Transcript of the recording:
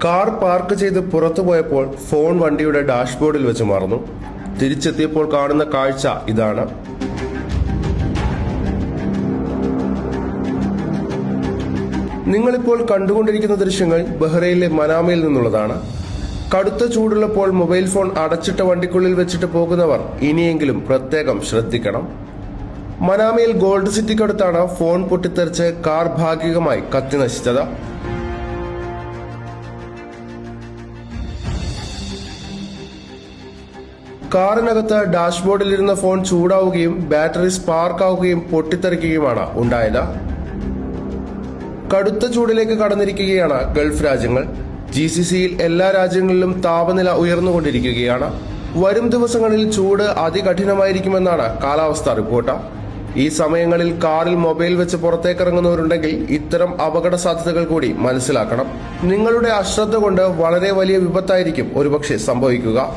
Car park ചെയ്ത് പുറത്തുപോയപ്പോൾ phone വണ്ടിയുടെ ഡാഷ്ബോർഡിൽ വെച്ച് മറന്നു. തിരിച്ചെത്തിയപ്പോൾ കാണുന്ന കാഴ്ച ഇതാണ്. നിങ്ങളിപ്പോൾ കണ്ടുകൊണ്ടിരിക്കുന്ന ദൃശ്യങ്ങൾ ബഹ്റൈനിലെ മനാമയിൽ നിന്നുള്ളതാണ്. കടുത്ത ചൂടുള്ളപ്പോൾ മൊബൈൽ ഫോൺ അടച്ചിട്ട വണ്ടിക്കുള്ളിൽ വെച്ചിട്ട് പോകുന്നവർ ഇനിയെങ്കിലും പ്രത്യേകം ശ്രദ്ധിക്കണം. മനാമയിൽ ഗോൾഡ് സിറ്റിക്കടുത്താണ് ഫോൺ പൊട്ടിത്തെറിച്ച് കാർ ഭാഗികമായി കത്തിനശിച്ചത്. കാറിനകത്ത് ഡാഷ്ബോർഡിലിരുന്ന ഫോൺ ചൂടാവുകയും ബാറ്ററി സ്പാർക്ക് ആവുകയും പൊട്ടിത്തെറിക്കുകയുമാണ് ഉണ്ടായത്. കടുത്ത ചൂടിലേക്ക് കടന്നിരിക്കുകയാണ് ഗൾഫ് രാജ്യങ്ങൾ. GCCയിൽ എല്ലാ രാജ്യങ്ങളിലും താപനില ഉയർന്നുകൊണ്ടിരിക്കുകയാണ്. വരും ദിവസങ്ങളിൽ ചൂട് അതികഠിനമായിരിക്കുമെന്നാണ് കാലാവസ്ഥാ റിപ്പോർട്ട്. ഈ സമയങ്ങളിൽ കാറിൽ മൊബൈൽ വെച്ച് പുറത്തേക്കിറങ്ങുന്നവരുണ്ടെങ്കിൽ ഇത്തരം അപകട സാധ്യതകൾ കൂടി മനസ്സിലാക്കണം. നിങ്ങളുടെ അശ്രദ്ധ കൊണ്ട് വളരെ വലിയ വിപത്തായിരിക്കും ഒരുപക്ഷെ സംഭവിക്കുക.